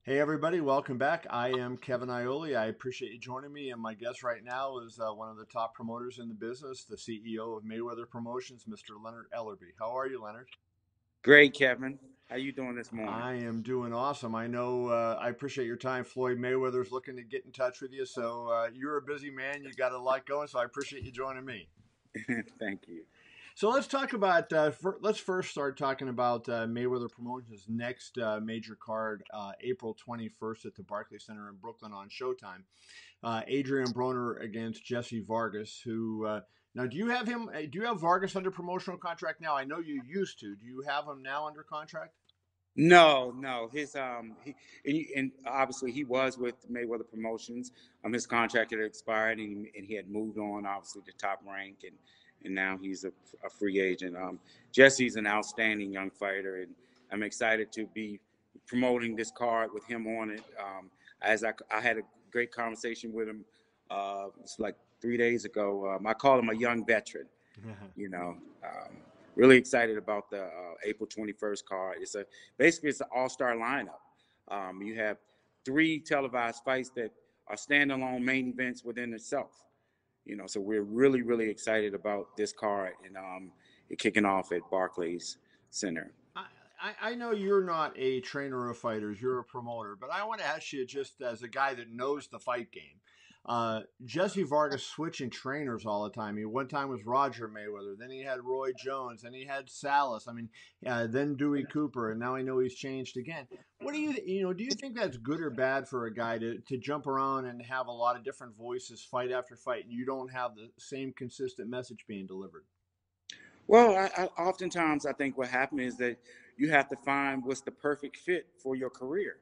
Hey everybody, welcome back. I am Kevin Ioli. I appreciate you joining me, and my guest right now is one of the top promoters in the business, the CEO of Mayweather Promotions, Mr. Leonard Ellerbe. How are you, Leonard? Great, Kevin. How you doing this morning? I am doing awesome. I know I appreciate your time. Floyd Mayweather's looking to get in touch with you, so you're a busy man. You got a lot going, so I appreciate you joining me. Thank you. So let's talk about. Let's first start talking about Mayweather Promotions' next major card, April 21st at the Barclays Center in Brooklyn on Showtime. Adrien Broner against Jessie Vargas. Who now do you have him? Do you have Vargas under promotional contract now? I know you used to. Do you have him now under contract? No. His and obviously he was with Mayweather Promotions. His contract had expired and he had moved on obviously to Top Rank and now he's a free agent. Jesse's an outstanding young fighter and I'm excited to be promoting this card with him on it. I had a great conversation with him. It's like 3 days ago. I call him a young veteran. You know, really excited about the April 21st card. It's an all-star lineup. You have three televised fights that are standalone main events within itself. So we're really excited about this card and it kicking off at Barclays Center. I know you're not a trainer of fighters, you're a promoter, but I want to ask you, just as a guy that knows the fight game. Jesse Vargas switching trainers all the time. He one time was Roger Mayweather, then he had Roy Jones, then he had Salas. I mean, then Dewey Cooper, and now I know he's changed again. What do do you think that's good or bad for a guy to jump around and have a lot of different voices fight after fight, and you don't have the same consistent message being delivered? Well, oftentimes I think what happens is that you have to find what's the perfect fit for your career,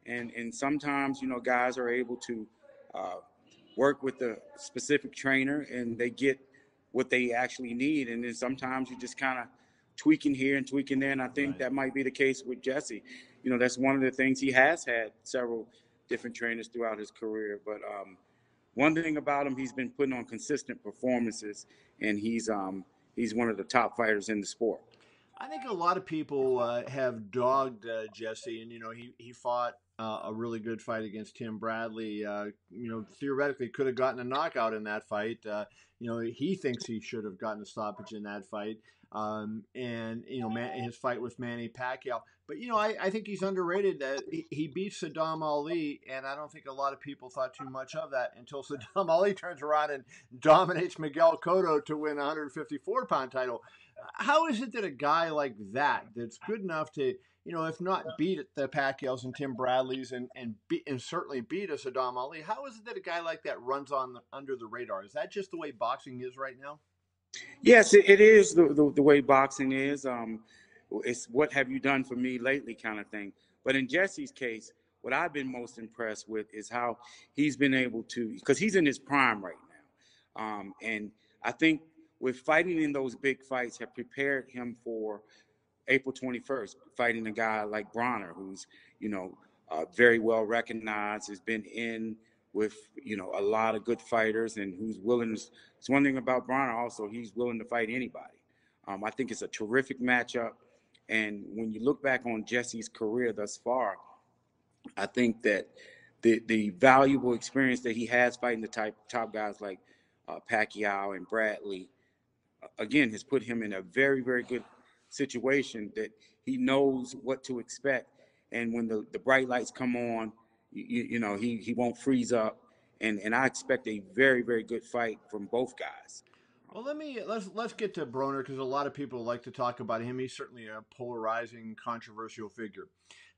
and sometimes guys are able to uh, work with a specific trainer and they get what they actually need, and then sometimes you just kind of tweaking here and tweaking there, and I think Right. that might be the case with Jesse. That's one of the things he has had several different trainers throughout his career, but one thing about him, he's been putting on consistent performances, and he's one of the top fighters in the sport. I think a lot of people have dogged Jesse, and he fought a really good fight against Tim Bradley. Theoretically could have gotten a knockout in that fight. He thinks he should have gotten a stoppage in that fight. And his fight with Manny Pacquiao. But I think he's underrated. He beat Saddam Ali, and I don't think a lot of people thought too much of that until Saddam Ali turns around and dominates Miguel Cotto to win a 154-pound title. How is it that a guy like that's good enough to, if not beat the Pacquiaos and Tim Bradleys and certainly beat a Saddam Ali, how is it that a guy like that runs under the radar? Is that just the way boxing is right now? Yes, it is the way boxing is. It's what have you done for me lately kind of thing. But in Jesse's case, what I've been most impressed with is how he's been able to, because he's in his prime right now. And I think with fighting in those big fights have prepared him for April 21st, fighting a guy like Bronner, who's, very well recognized, has been in with, a lot of good fighters and who's willing to. It's one thing about Bronner also, he's willing to fight anybody. I think it's a terrific matchup. And when you look back on Jesse's career thus far, I think that the valuable experience that he has fighting the top guys like Pacquiao and Bradley again has put him in a very good situation that he knows what to expect, and when the bright lights come on, he won't freeze up, and I expect a very good fight from both guys. Well, let's get to Broner because a lot of people like to talk about him. He's certainly a polarizing, controversial figure.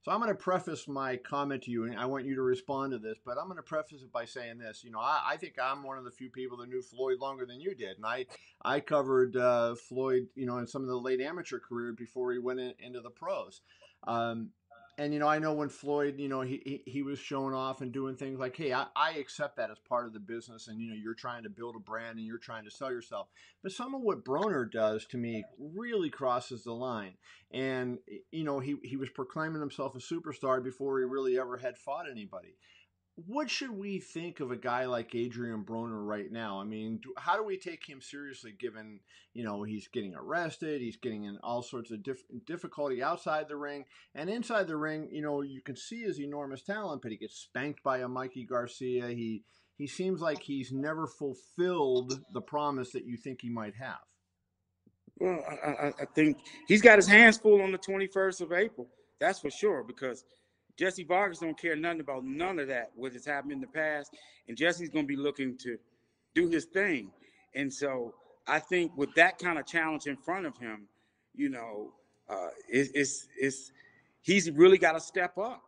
So I'm going to preface my comment to you, and I want you to respond to this. But I'm going to preface it by saying this. I think I'm one of the few people that knew Floyd longer than you did, and I covered Floyd, in some of the late amateur career before he went into the pros. Um, and I know when Floyd, he was showing off and doing things like, hey, I accept that as part of the business, and you're trying to build a brand and you're trying to sell yourself. But some of what Broner does to me really crosses the line. And he was proclaiming himself a superstar before he really ever had fought anybody. what should we think of a guy like Adrien Broner right now? I mean, how do we take him seriously given, he's getting arrested, he's getting in all sorts of difficulty outside the ring and inside the ring, you can see his enormous talent, but he gets spanked by a Mikey Garcia. He seems like he's never fulfilled the promise that you think he might have. Well, I think he's got his hands full on the 21st of April. That's for sure, because Jessie Vargas don't care nothing about none of that, what has happened in the past. And Jesse's going to be looking to do his thing. And so I think with that kind of challenge in front of him, you know, he's really got to step up.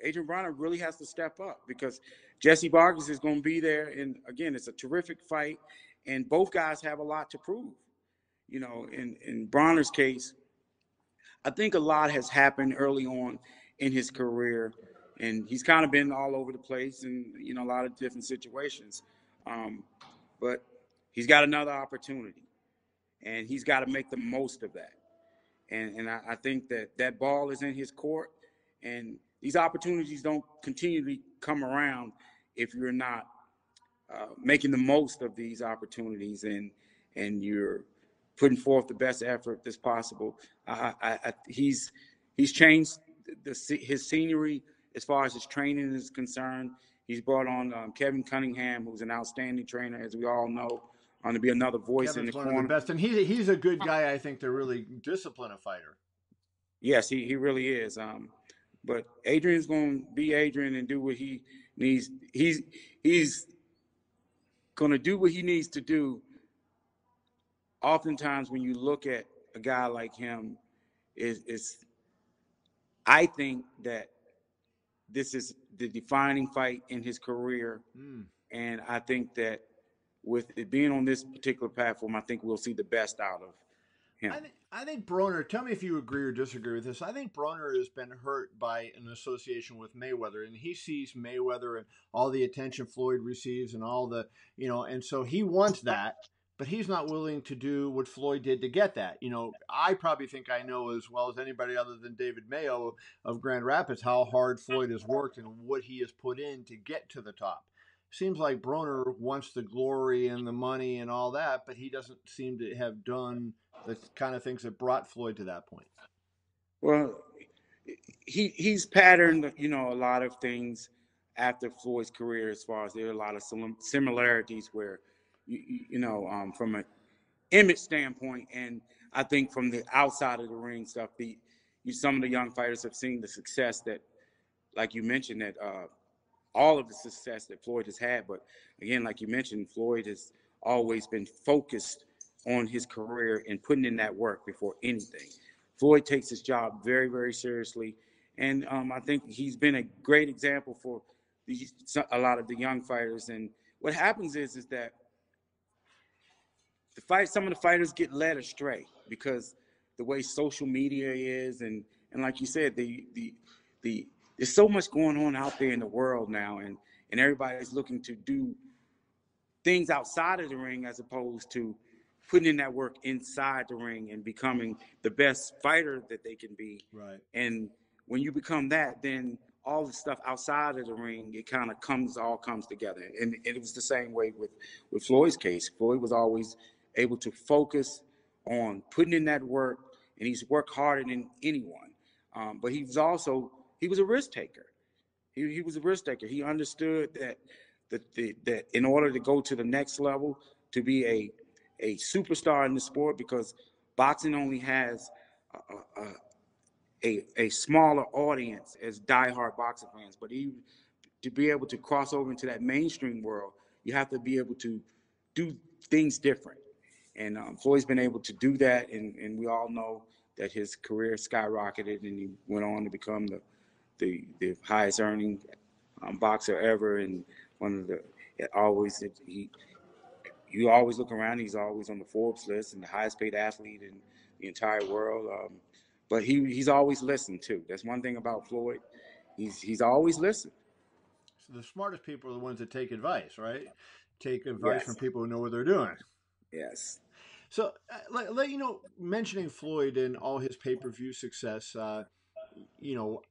Adrien Broner really has to step up because Jessie Vargas is going to be there. And again, it's a terrific fight. And both guys have a lot to prove. In Bronner's case, I think a lot has happened early on in his career, and he's kind of been all over the place and a lot of different situations. Um, but he's got another opportunity, and he's got to make the most of that. And I think that ball is in his court, and these opportunities don't continually come around if you're not making the most of these opportunities and you're putting forth the best effort that's possible. He's changed his scenery as far as his training is concerned. He's brought on Kevin Cunningham, who's an outstanding trainer, as we all know, to be another voice in the Kevin's one of the corner. best, and he's a good guy, I think, to really discipline a fighter. Yes, he really is. But Adrian's going to be Adrian and do what he needs. He's going to do what he needs to do. Oftentimes, when you look at a guy like him, is I think that this is the defining fight in his career, and I think that with it being on this particular platform, I think we'll see the best out of him. I think Broner, tell me if you agree or disagree with this. I think Broner has been hurt by an association with Mayweather, and he sees Mayweather and all the attention Floyd receives and all the, and so he wants that, but he's not willing to do what Floyd did to get that. I probably think I know as well as anybody other than David Mayo of Grand Rapids how hard Floyd has worked and what he has put in to get to the top. Seems like Broner wants the glory and the money and all that, but he doesn't seem to have done the kind of things that brought Floyd to that point. Well, he's patterned, a lot of things after Floyd's career. As far as there are a lot of similarities where, from an image standpoint, and I think from the outside of the ring stuff, some of the young fighters have seen the success that, like you mentioned, that all of the success that Floyd has had. But again, like you mentioned, Floyd has always been focused on his career and putting in that work before anything. Floyd takes his job very, very seriously. And I think he's been a great example for a lot of the young fighters. And what happens is that some of the fighters get led astray because the way social media is, and like you said, there's so much going on out there in the world now, and everybody's looking to do things outside of the ring as opposed to putting in that work inside the ring and becoming the best fighter that they can be. Right. And when you become that, then all the stuff outside of the ring, it kind of all comes together. And it was the same way with Floyd's case. Floyd was always able to focus on putting in that work, and he's worked harder than anyone. But he was a risk taker. He was a risk taker. He understood that in order to go to the next level, to be a superstar in the sport, because boxing only has a smaller audience as diehard boxing fans, but even to be able to cross over into that mainstream world, you have to be able to do things different. And Floyd's been able to do that, and we all know that his career skyrocketed, and he went on to become the highest earning boxer ever, and one of the you always look around, he's always on the Forbes list and the highest paid athlete in the entire world. But he's always listened too. That's one thing about Floyd. He's always listened. So the smartest people are the ones that take advice, right? Take advice from Yes. people who know what they're doing. Yes. So, mentioning Floyd and all his pay-per-view success, you know,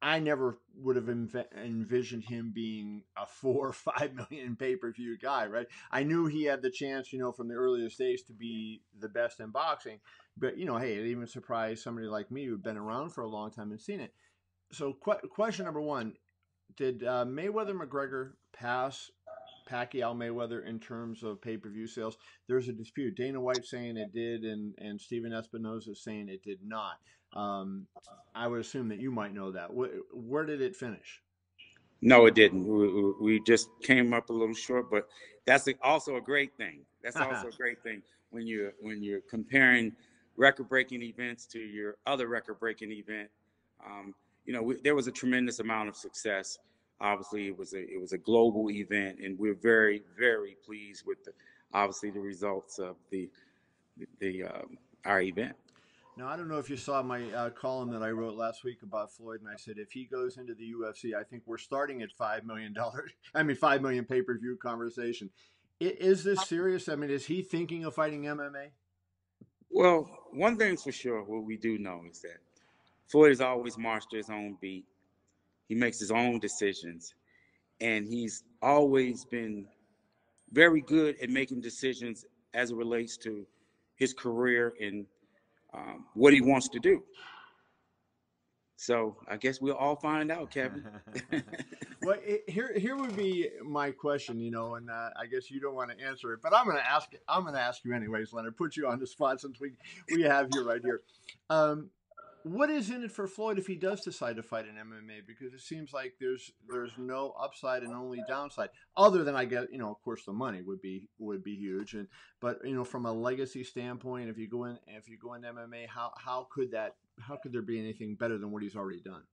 I never would have envisioned him being a 4 or 5 million pay-per-view guy, right? I knew he had the chance, from the earliest days to be the best in boxing, but hey, it even surprised somebody like me who'd been around for a long time and seen it. So, question number one: did Mayweather McGregor pass Pacquiao Mayweather in terms of pay-per-view sales? There's a dispute. Dana White saying it did, and Steven Espinoza saying it did not. Um, I would assume that you might know that. Where did it finish? No, it didn't. We just came up a little short, but that's also a great thing. That's also a great thing when you're comparing record-breaking events to your other record-breaking event. There was a tremendous amount of success. Obviously, it was a global event, and we're very, very pleased with the results of our event. Now, I don't know if you saw my column that I wrote last week about Floyd, and I said if he goes into the UFC, I think we're starting at $5 million. I mean, 5 million pay-per-view conversation. Is this serious? I mean, is he thinking of fighting MMA? Well, one thing's for sure, what we do know is that Floyd has always marched his own beat. He makes his own decisions, and he's always been very good at making decisions as it relates to his career and what he wants to do. So I guess we'll all find out, Kevin. Well, here would be my question, and I guess you don't want to answer it, but I'm going to ask it. I'm going to ask you anyways, Leonard. Put you on the spot since we have you right here. What is in it for Floyd if he does decide to fight in MMA? Because it seems like there's no upside and only downside, other than I guess of course the money would be huge, but from a legacy standpoint, if you go into MMA, how could there be anything better than what he's already done?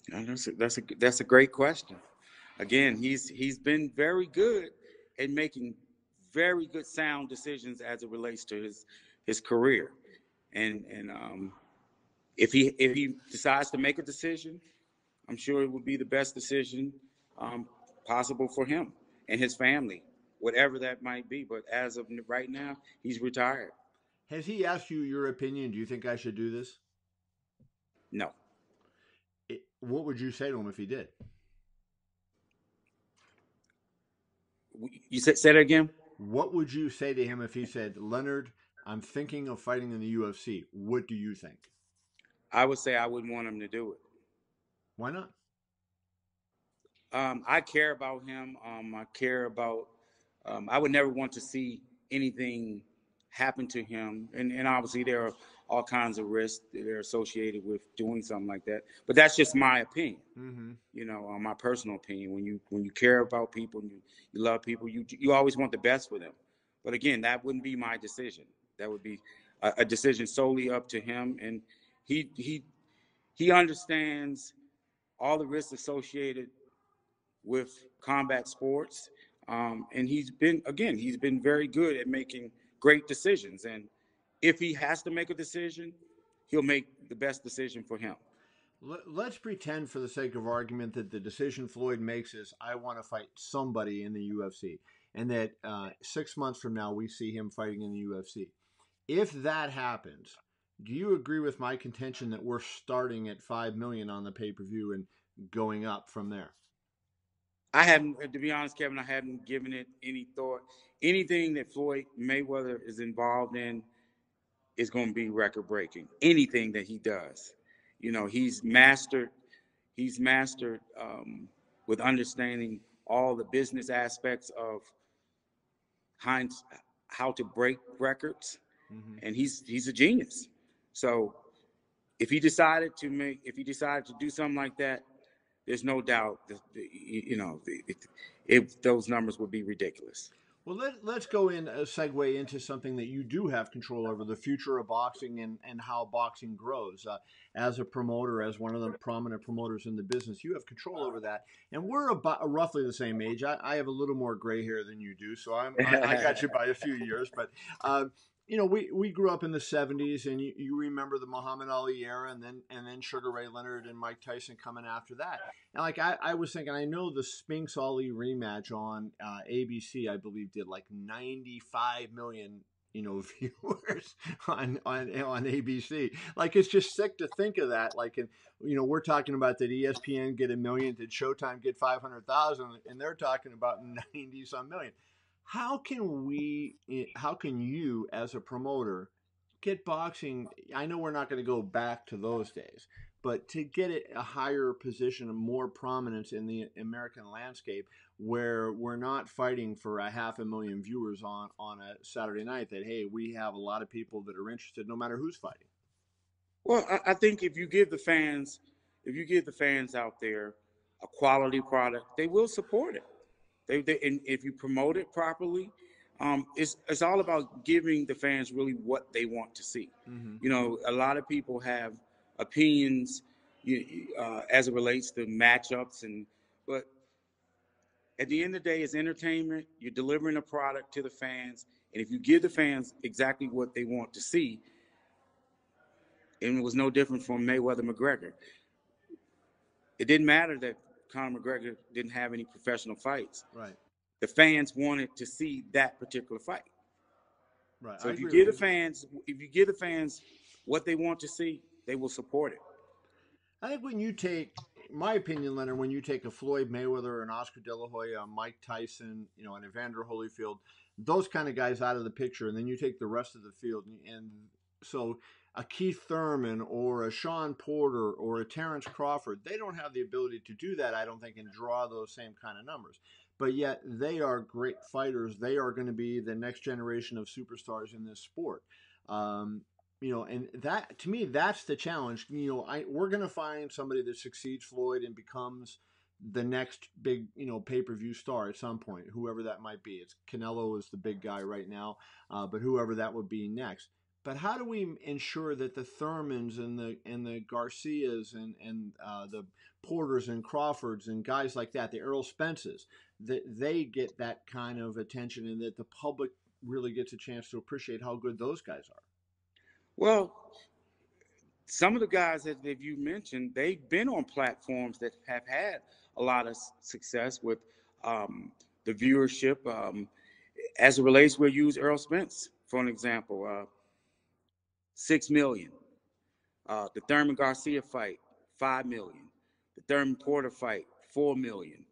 That's a great question. Again, he's been very good at making very good sound decisions as it relates to his career, and if he decides to make a decision, I'm sure it would be the best decision possible for him and his family, whatever that might be. But as of right now, he's retired. Has he asked you your opinion? Do you think I should do this? No. What would you say to him if he did? You say that again? What would you say to him if he said, Leonard, I'm thinking of fighting in the UFC. What do you think? I would say I wouldn't want him to do it. Why not? I care about him. I care about. I would never want to see anything happen to him, and obviously there are all kinds of risks that are associated with doing something like that. But that's just my opinion. Mm-hmm. My personal opinion. When you care about people, and you love people, you always want the best for them. But again, that wouldn't be my decision. That would be a decision solely up to him, and he understands all the risks associated with combat sports, and he's been very good at making great decisions. And if he has to make a decision, he'll make the best decision for him. Let's pretend, for the sake of argument, that the decision Floyd makes is, I want to fight somebody in the UFC, and that 6 months from now we see him fighting in the UFC. If that happens, do you agree with my contention that we're starting at 5 million on the pay-per-view and going up from there? I haven't, to be honest, Kevin, I haven't given it any thought. Anything that Floyd Mayweather is involved in is going to be record breaking. Anything that he does, he's mastered with understanding all the business aspects of how to break records, and he's a genius. So if he decided to do something like that, there's no doubt that if those numbers would be ridiculous. Well, let's go in a segue into something that you do have control over, the future of boxing and how boxing grows. As a promoter, as one of the prominent promoters in the business, you have control over that. And we're about roughly the same age. I have a little more gray hair than you do, so I got you by a few years. But we grew up in the 70s, and you remember the Muhammad Ali era, and then Sugar Ray Leonard and Mike Tyson coming after that. And I was thinking, I know the Spinks Ali rematch on ABC, I believe, did like 95 million viewers on ABC. Like, it's just sick to think of that. Like, we're talking about, did ESPN get 1 million? Did Showtime get 500,000? And they're talking about 90 some million. How can you as a promoter get boxing? I know we're not going to go back to those days, but to get it a higher position and more prominence in the American landscape, where we're not fighting for a 500,000 viewers on a Saturday night, that, hey, we have a lot of people that are interested no matter who's fighting. Well, I think if you give the fans out there a quality product, they will support it. And if you promote it properly, it's all about giving the fans really what they want to see. Mm-hmm. A lot of people have opinions as it relates to matchups, but at the end of the day, it's entertainment. You're delivering a product to the fans, and if you give the fans exactly what they want to see, and it was no different from Mayweather McGregor. It didn't matter that Conor McGregor didn't have any professional fights. Right. The fans wanted to see that particular fight. Right. So I if you agree give with the fans what they want to see, they will support it. I think when you take, my opinion, Leonard, when you take a Floyd Mayweather, an Oscar De La Hoya, a Mike Tyson, an Evander Holyfield, those kind of guys out of the picture, and then you take the rest of the field, and so a Keith Thurman or a Sean Porter or a Terrence Crawford, they don't have the ability to do that, I don't think, and draw those same kind of numbers. But yet they are great fighters. They are going to be the next generation of superstars in this sport. And that, to me, that's the challenge. We're going to find somebody that succeeds Floyd and becomes the next big, pay-per-view star at some point, whoever that might be. It's Canelo is the big guy right now, but whoever that would be next. But how do we ensure that the Thurmans and the Garcias and the Porters and Crawfords and guys like that, the Errol Spences, that they get that kind of attention, and that the public really gets a chance to appreciate how good those guys are? Well, some of the guys that you mentioned, they've been on platforms that have had a lot of success with the viewership. As it relates, we'll use Errol Spence for an example. 6 million. The Thurman Garcia fight, 5 million. The Thurman Porter fight, 4 million.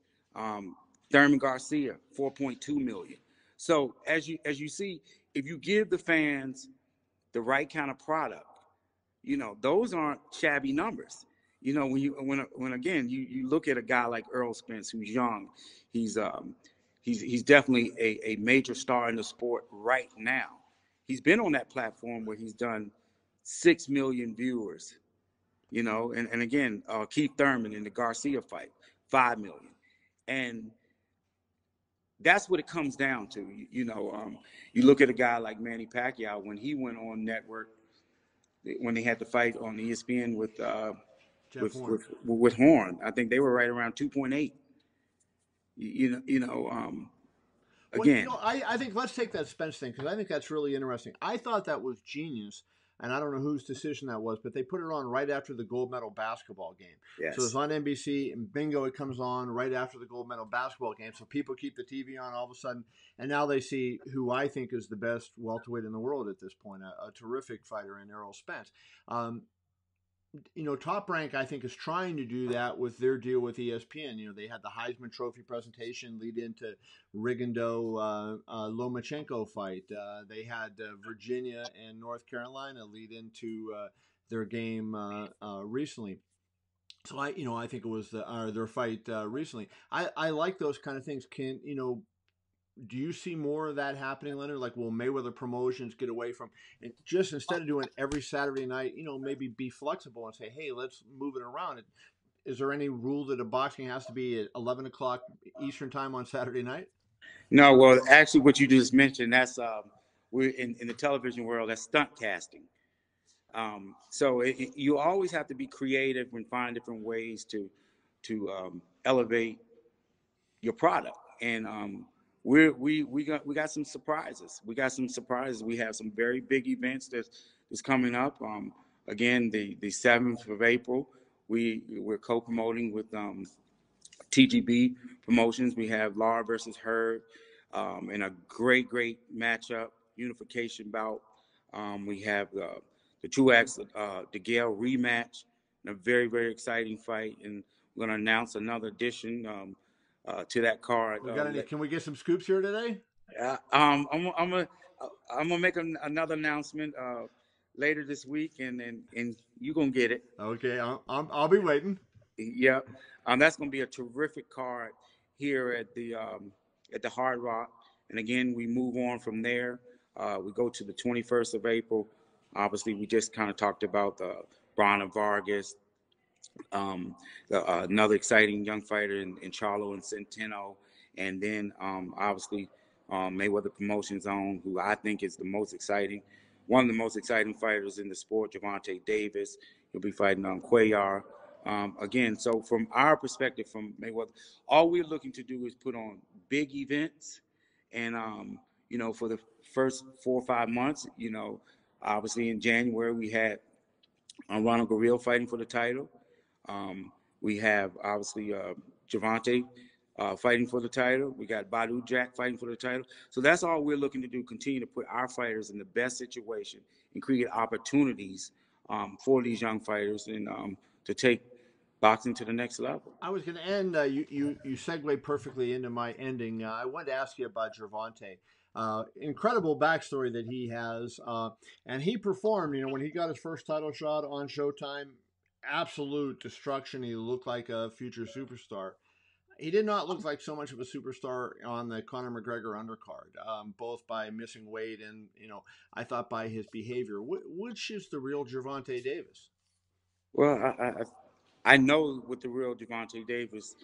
Thurman Garcia, 4.2 million. So as you see, if you give the fans the right kind of product, those aren't shabby numbers. When again you look at a guy like Errol Spence, who's young, he's definitely a major star in the sport right now. He's been on that platform where he's done 6 million viewers, and again, Keith Thurman in the Garcia fight, 5 million. And that's what it comes down to. You look at a guy like Manny Pacquiao, when he went on network, when they had the fight on ESPN with Horn, I think they were right around 2.8. Again. Well, I think let's take that Spence thing, because I think that's really interesting. I thought that was genius, and I don't know whose decision that was, but they put it on right after the gold medal basketball game. Yes. So it's on NBC, and bingo, it comes on right after the gold medal basketball game. So people keep the TV on all of a sudden, and now they see who I think is the best welterweight in the world at this point, a terrific fighter in Errol Spence. Top Rank, I think, is trying to do that with their deal with ESPN. They had the Heisman Trophy presentation lead into Rigondeaux Lomachenko fight. They had Virginia and North Carolina lead into their game recently. So I think it was their fight recently. I like those kind of things. Do you see more of that happening, Leonard? Like, will Mayweather Promotions get away from, and just instead of doing every Saturday night, maybe be flexible and say, hey, let's move it around? Is there any rule that a boxing has to be at 11 o'clock Eastern time on Saturday night? No, well, actually, what you just mentioned, that's we're in the television world, that's stunt casting. So you always have to be creative and find different ways to elevate your product. And we got some surprises. We have some very big events that's coming up. Again, the 7th of April, we're co-promoting with TGB Promotions. We have Lara versus Herb, and a great matchup. unification bout. We have the Truax DeGale rematch, and a very, very exciting fight. And we're going to announce another addition to that card. We got any? Can we get some scoops here today? I'm gonna make another announcement later this week, and you're gonna get it. Okay, I'll be waiting. Yep. That's gonna be a terrific card here at the Hard Rock. And again, we move on from there. We go to the 21st of April. Obviously, we just kind of talked about the Broner Vargas, another exciting young fighter in Charlo and Centeno, and then obviously Mayweather Promotions own, who I think is the most exciting, one of the most exciting fighters in the sport, Gervonta Davis. He'll be fighting on Cuellar. Again, so from our perspective, from Mayweather, all we're looking to do is put on big events, and for the first 4 or 5 months, obviously in January we had Ronald Garrill fighting for the title. We have obviously Gervonta fighting for the title. We got Badou Jack fighting for the title. So that's all we're looking to do, continue to put our fighters in the best situation and create opportunities for these young fighters and to take boxing to the next level. I was going to end, you segued perfectly into my ending. I wanted to ask you about Gervonta. Incredible backstory that he has. And he performed, when he got his first title shot on Showtime, absolute destruction. He looked like a future superstar. He did not look like so much of a superstar on the Conor McGregor undercard, both by missing weight and, I thought by his behavior. Which is the real Gervonta Davis? Well, I know what the real Gervonta Davis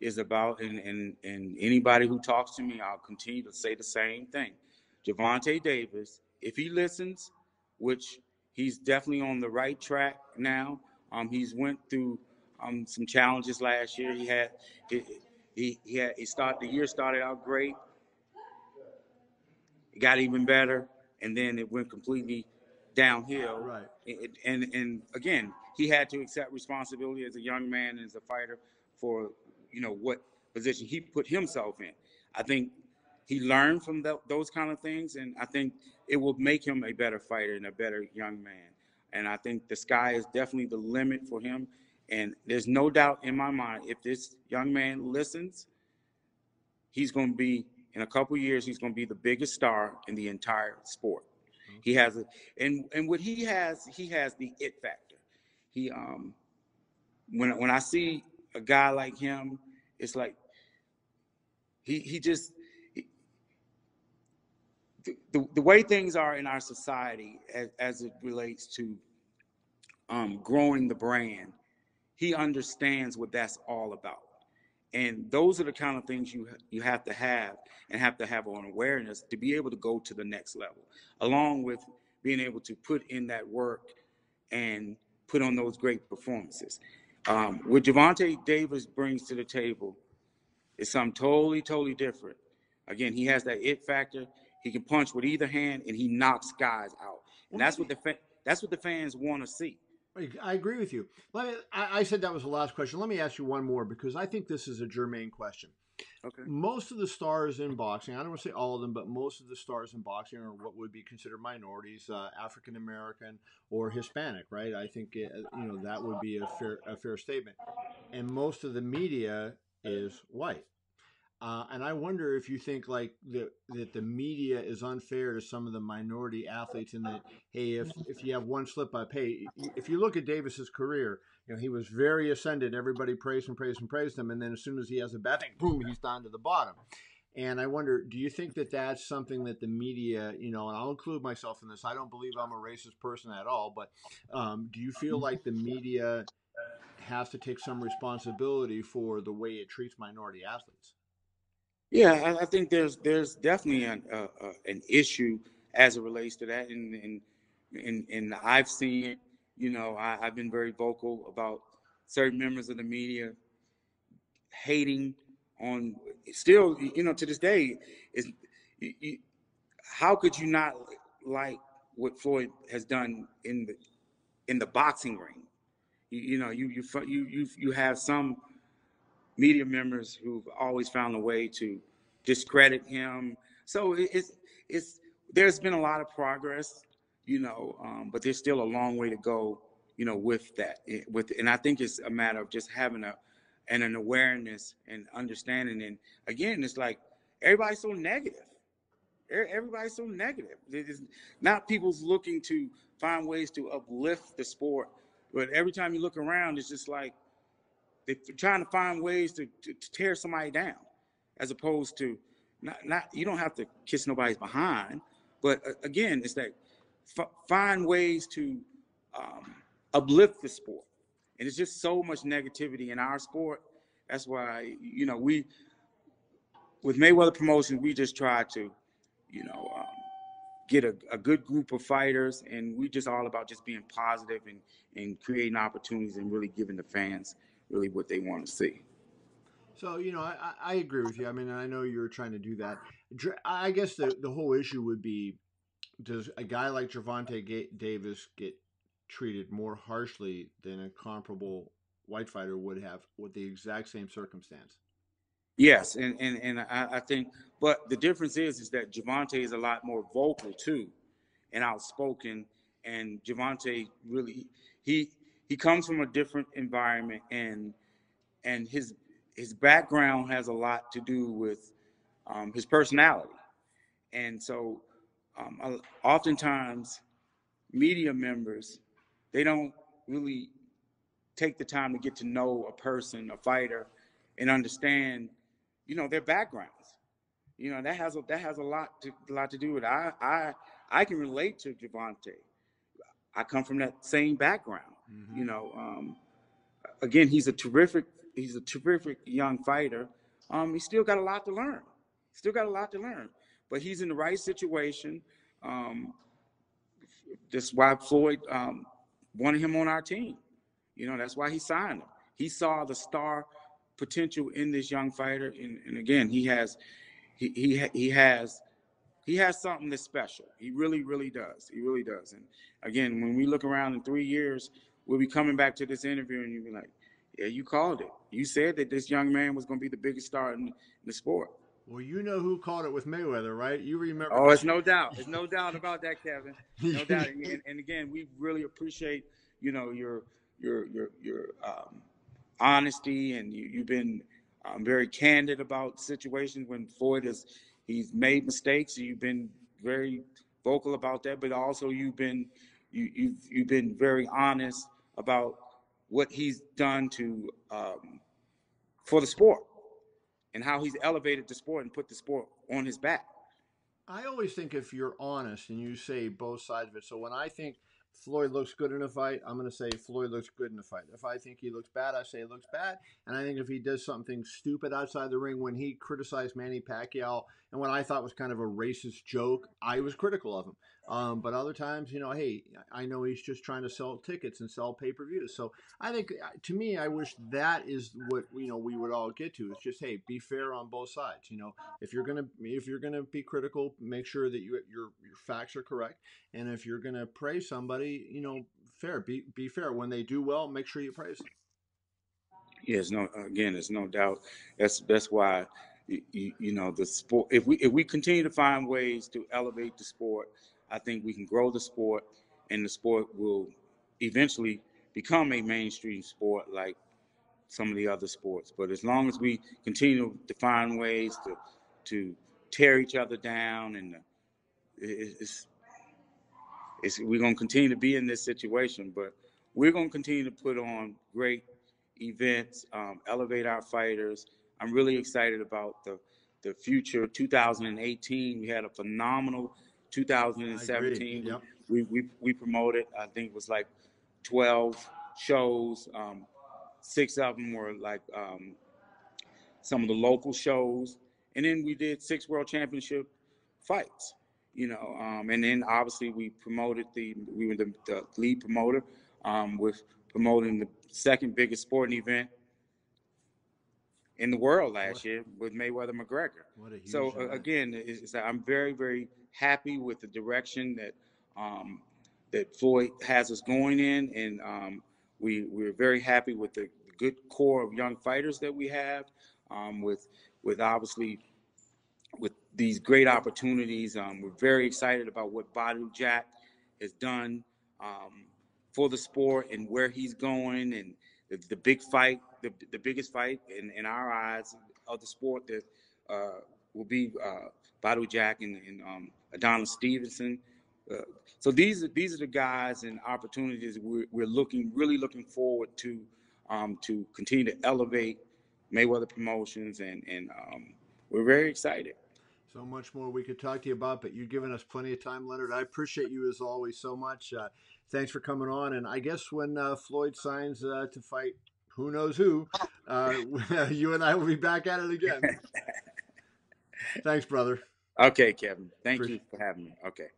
is about, and anybody who talks to me, I'll continue to say the same thing. Gervonta Davis, if he listens, which he's definitely on the right track now. He's went through some challenges last year. The year started out great. It got even better, and then it went completely downhill. Right. And again, he had to accept responsibility as a young man and as a fighter for what position he put himself in. I think he learned from those kind of things, and I think it will make him a better fighter and a better young man. And I think the sky is definitely the limit for him. And there's no doubt in my mind, if this young man listens, he's going to be, in a couple of years, he's going to be the biggest star in the entire sport. Mm-hmm. He has and what he has the it factor. He when I see a guy like him, it's like the way things are in our society as it relates to growing the brand, he understands what that's all about. And those are the kind of things you have to have on awareness to be able to go to the next level, along with being able to put in that work and put on those great performances. What Gervonta Davis brings to the table is something totally, totally different. Again, he has that it factor. He can punch with either hand, and he knocks guys out. And that's what the fans want to see. I agree with you. I said that was the last question. Let me ask you one more, because I think this is a germane question. Okay. Most of the stars in boxing, I don't want to say all of them, but most of the stars in boxing are what would be considered minorities, African American or Hispanic, right? I think that would be a fair statement. And most of the media is white. And I wonder if you think that the media is unfair to some of the minority athletes, in that, hey, if you have one slip up, hey, if you look at Davis's career, he was very ascendant. Everybody praised him, and then as soon as he has a bad thing, boom, he's down to the bottom. And I wonder, do you think that that's something that the media, and I'll include myself in this. I don't believe I'm a racist person at all, but do you feel like the media has to take some responsibility for the way it treats minority athletes? Yeah, I think there's definitely an issue as it relates to that, and I've seen it. I've been very vocal about certain members of the media hating on. Still, to this day, how could you not like what Floyd has done in the boxing ring? You have some media members who've always found a way to discredit him. So it's there's been a lot of progress, but there's still a long way to go, with that. And I think it's a matter of just having an awareness and understanding. And again, it's like everybody's so negative. Everybody's so negative. It's not people's looking to find ways to uplift the sport, but every time you look around, it's just like they're trying to find ways to tear somebody down, as opposed to not you don't have to kiss nobody's behind, but again, it's that find ways to uplift the sport. And it's just so much negativity in our sport. That's why we with Mayweather Promotions, we just try to get a good group of fighters, and we just all about just being positive and creating opportunities and really giving the fans really what they want to see. So, I agree with you. I mean, I know you're trying to do that. I guess the whole issue would be, does a guy like Gervonta Davis get treated more harshly than a comparable white fighter would have with the exact same circumstance? Yes, and I think, but the difference is that Gervonta is a lot more vocal too, and outspoken. And Gervonta really he comes from a different environment, and his background has a lot to do with his personality. And so, oftentimes, media members, they don't really take the time to get to know a person, a fighter, and understand, their backgrounds. That has a lot to do with it. I can relate to Gervonta. I come from that same background. Mm-hmm. Again, he's a terrific young fighter. He's still got a lot to learn. But he's in the right situation. That's why Floyd wanted him on our team. That's why he signed him. He saw the star potential in this young fighter, and again, he has something that's special. He really, really does. He really does. And again, when we look around in 3 years, we'll be coming back to this interview, and you'll be like, "Yeah, you called it. You said that this young man was going to be the biggest star in the sport." Well, you know who called it with Mayweather, right? You remember? Oh, it's no doubt. It's no doubt about that, Kevin. No doubt. And again, we really appreciate your honesty, and you've been very candid about situations when Floyd he's made mistakes. You've been very vocal about that, but also you've been very honest about what he's done for the sport and how he's elevated the sport and put the sport on his back. I always think if you're honest and you say both sides of it. So when I think Floyd looks good in a fight, I'm going to say Floyd looks good in a fight. If I think he looks bad, I say he looks bad. And I think if he does something stupid outside the ring, when he criticized Manny Pacquiao and what I thought was kind of a racist joke, I was critical of him. But other times, hey, I know he's just trying to sell tickets and sell pay-per-views. So I think, to me, I wish that is what we would all get to. It's just, hey, be fair on both sides. If you're gonna be critical, make sure that your facts are correct. And if you're gonna praise somebody, fair. Be fair. When they do well, make sure you praise them. Yes, there's no doubt. That's why the sport. If we continue to find ways to elevate the sport, I think we can grow the sport, and the sport will eventually become a mainstream sport like some of the other sports. But as long as we continue to find ways to tear each other down, and it's we're going to continue to be in this situation, but we're going to continue to put on great events, elevate our fighters. I'm really excited about the future. 2018, we had a phenomenal 2017. Yep. We promoted, I think it was like 12 shows. 6 of them were like some of the local shows. And then we did 6 world championship fights. And then obviously we were the lead promoter with promoting the second biggest sporting event in the world last year with Mayweather McGregor. What a huge So event. again, I'm very, very happy with the direction that Floyd has us going in, and we're very happy with the good core of young fighters that we have, with obviously with these great opportunities. We're very excited about what Badu Jack has done for the sport and where he's going, and the big fight, the biggest fight in our eyes of the sport that will be Badu Jack and Adonis Stevenson. So these are the guys and opportunities we're really looking forward to continue to elevate Mayweather Promotions, and we're very excited. So much more we could talk to you about, but you've given us plenty of time, Leonard. I appreciate you as always so much. Thanks for coming on. And I guess when Floyd signs to fight who knows who, you and I will be back at it again. Thanks, brother. Okay, Kevin. Thank you for having me. Okay.